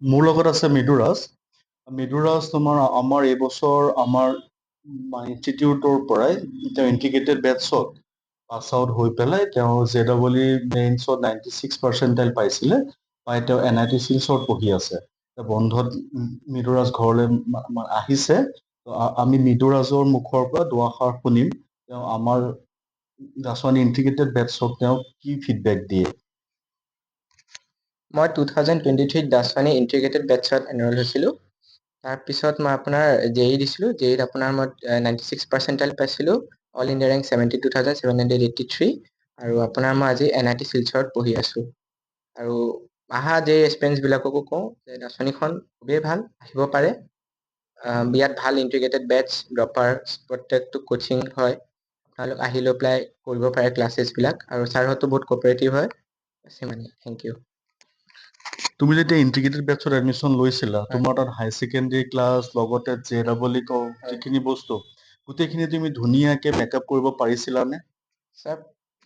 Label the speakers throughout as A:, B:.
A: মোৰ লগত আছে মৃদুৰাজ। মৃদুৰাজ তোমাৰ আমাৰ এইবছৰ আমাৰ ইনষ্টিটিউটৰ পৰাই তেওঁ ইণ্টিগ্ৰেটেড বেটছত পাছ আউট হৈ পেলাই তেওঁ JEE মেইনছত 96% পাইছিলে, পাই তেওঁ NIT শিলচৰত পঢ়ি আছে। বন্ধত মৃদুৰাজ ঘৰলৈ আহিছে। আমি মৃদুৰাজৰ মুখৰ পৰা দুআষাৰ শুনিম তেওঁ আমাৰ দাসৱানী ইণ্টিগ্ৰেটেড বেটছক তেওঁ কি ফিডবেক দিয়ে।
B: মই 2023 দাসৱানী ইণ্টিগ্ৰেটেড বেটছত এনৰোল হৈছিলোঁ। তাৰপিছত মই আপোনাৰ JEE দিছিলোঁ। JEEত আপোনাৰ মই 96% পাইছিলোঁ। অল ইণ্ডিয়া ৰেংক 72,783 আৰু আপোনাৰ মই আজি NIT শিলচৰত পঢ়ি আছোঁ। আৰু অহা এক্সপেৰিয়েঞ্চবিলাককো কওঁ যে দাসৱানীখন খুবেই ভাল, আহিব পাৰে। ইয়াত ভাল ইণ্টিগ্ৰেটেড বেটছ, ড্ৰপাৰ, প্ৰত্যেকটো কোচিং হয়। আপোনালোক আহি লৈ পেলাই কৰিব পাৰে ক্লাছেছবিলাক, আৰু ছাৰহঁতো বহুত কোঅপাৰেটিভ হয়। সিমানেই, থেংক ইউ।
A: তুমি যেতিয়া ইণ্টিগ্ৰেটেড বেটছত এডমিশ্যন লৈছিলা,
B: হয়,
A: তোমাৰ তাত হাই ছেকেণ্ডেৰী ক্লাছ লগতে JEE
B: হয়।
A: যিখিনি বস্তু গোটেইখিনি তুমি ধুনীয়াকে মেকআপ কৰিব পাৰিছিলানে?
B: ছাৰ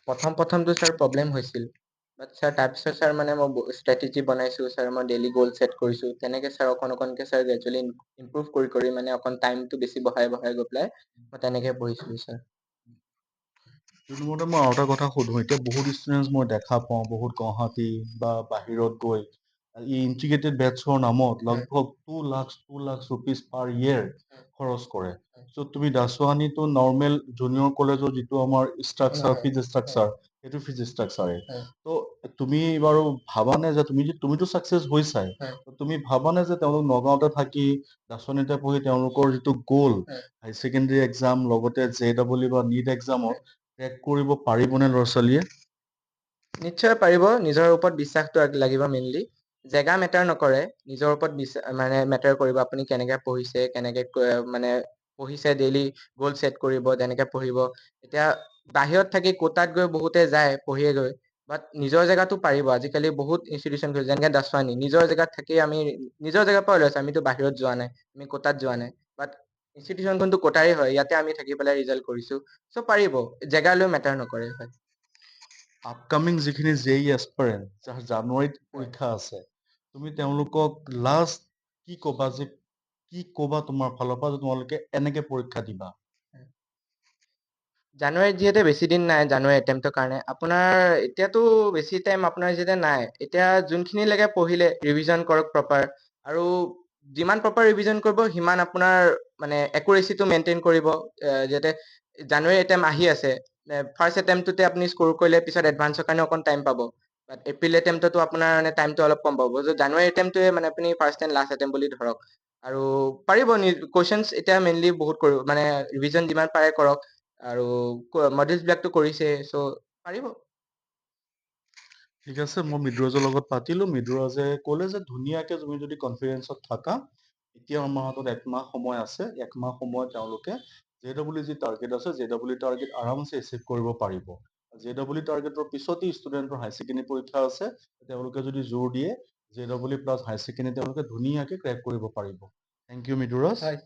B: প্ৰথমটো ছাৰ প্ৰব্লেম হৈছিল। বাট ছাৰ তাৰপিছত ছাৰ মানে মই ষ্ট্ৰেটেজি বনাইছোঁ, ছাৰ মই ডেইলি গ'ল ছেট কৰিছোঁ। তেনেকৈ ছাৰ অকণকৈ ছাৰ গ্ৰেজুৱেলি ইম্প্ৰুভ কৰি মানে অকণ টাইমটো বেছি বঢ়াই গৈ পেলাই মই তেনেকৈ পঢ়িছিলোঁ ছাৰ।
A: মই আৰু এটা কথা সুধো, এতিয়া বহুত ষ্টুডেণ্টছ মই দেখা পাওঁ বহুত গুৱাহাটী বা বাহিৰত গৈ এই ইণ্টিগ্ৰেটেড বেটছৰ নামত
B: হয়,
A: লগভগ 2 লাখ ৰুপিজ পাৰ ইয়েৰ
B: হয়,
A: খৰচ কৰে।
B: হয়।
A: চ' তুমি দাসৱানীটো নৰ্মেল জুনিয়ৰ কলেজৰ যিটো আমাৰ ষ্ট্ৰাকচাৰ, ফিজ ষ্ট্ৰাকচাৰ, সেইটো ফিজ ষ্ট্ৰাকচাৰে।
B: হয়,
A: ত' তুমি বাৰু ভাবানে যে তুমিতো ছাকচেছ হৈছাই,
B: হয়,
A: তুমি ভাবানে যে তেওঁলোক নগাঁওতে থাকি দাসৱানীতে পঢ়ি তেওঁলোকৰ যিটো গ'ল
B: হয়।
A: হাই ছেকেণ্ডেৰী এক্সাম লগতে JEE বা NEET এক্সামত ক্ৰেক কৰিব পাৰিবনে ল'ৰা ছোৱালীয়ে?
B: নিশ্চয় পাৰিব। নিজৰ ওপৰত বিশ্বাসটো লাগিব মেইনলি। জেগা মেটাৰ নকৰে, নিজৰ ওপৰত মানে মেটাৰ কৰিব। আপুনি কেনেকৈ পঢ়িছে, কেনেকৈ মানে পঢ়িছে, ডেইলি গ'ল ছেট কৰিব, তেনেকৈ পঢ়িব। এতিয়া বাহিৰত থাকি কোটাত গৈ বহুতে যায় পঢ়িয়ে গৈ, বাট নিজৰ জেগাতো পাৰিব। আজিকালি বহুত ইনষ্টিটিউশ্যন খুলিছে, যেনেকৈ দাসৱানী নিজৰ জেগাত থাকি আমি নিজৰ জেগাৰ পৰা ওলাইছোঁ, আমিতো বাহিৰত যোৱা নাই, আমি কোটাত যোৱা নাই। বাট ইনষ্টিটিউশ্যনখনতো কোটাৰে হয়, ইয়াতে আমি থাকি পেলাই ৰিজাল্ট কৰিছোঁ। চ' পাৰিব, জেগালৈ মেটাৰ নকৰে। হয়।
A: আপকামিং যিখিনি JEE এস্পাৰেণ্ট যাৰ জানুৱাৰীত
B: হয়।
A: পৰীক্ষা আছে, তুমি তেওঁলোকক লাষ্ট কি ক'বা তোমাৰ ফালৰ পৰা যে তোমালোকে এনেকে পৰীক্ষা দিবা?
B: জানুৱাৰীত যিহেতু বেছি দিন নাই জানুৱাৰী এটেম্পটৰ কাৰণে, আপোনাৰ এতিয়াতো বেছি টাইম আপোনাৰ যেতিয়া নাই, এতিয়া যোনখিনিলৈকে পঢ়িলে ৰিভিজন কৰক প্ৰপাৰ। আৰু যিমান প্ৰপাৰ ৰিভিজন কৰিব সিমান আপোনাৰ মানে একুৰেচিটো মেইনটেইন কৰিব, যাতে জানুৱাৰী এটেম্প আহি আছে, ফাৰ্ষ্ট এটেম্পটোতে আপুনি স্ক'ৰ কৰিলে পিছত এডভান্সৰ কাৰণে অকণ টাইম পাব। বাট এপ্ৰিল এটেম্পটো আপোনাৰ মানে টাইমটো অলপ কম পাব। জানুৱাৰী এটেম্পটোৱে মানে আপুনি ফাৰ্ষ্ট এণ্ড লাষ্ট এটেম্প বুলি ধৰক। আৰু পাৰিব, কুৱেশ্যনছ এতিয়া মেইনলি বহুত কৰিব, মানে ৰিভিজন যিমান পাৰে কৰক। আৰু মডেলছবিলাকতো কৰিছে, চ' পাৰিব।
A: ঠিক আছে, মই মৃদুৰাজৰ লগত পাতিলো। মৃদুৰাজে ক'লে যে ধুনীয়াকে তুমি যদি কনফিডেন্সত থাকা, এতিয়া আমাৰ হাতত 1 মাহ সময় আছে। 1 মাহ সময় তেওঁলোকে JEE যি টাৰ্গেট আছে, JEE টাৰ্গেট আৰামছে এচিভ কৰিব পাৰিব। JEE টাৰ্গেটৰ পিছতেই ষ্টুডেণ্টৰ হাই ছেকেণ্ডেৰী পৰীক্ষা আছে। তেওঁলোকে যদি জোৰ দিয়ে JEE প্লাছ হাই ছেকেণ্ডেৰী তেওঁলোকে ধুনীয়াকে ক্ৰেক কৰিব পাৰিব। Thank you Mriduraj.
B: হয়।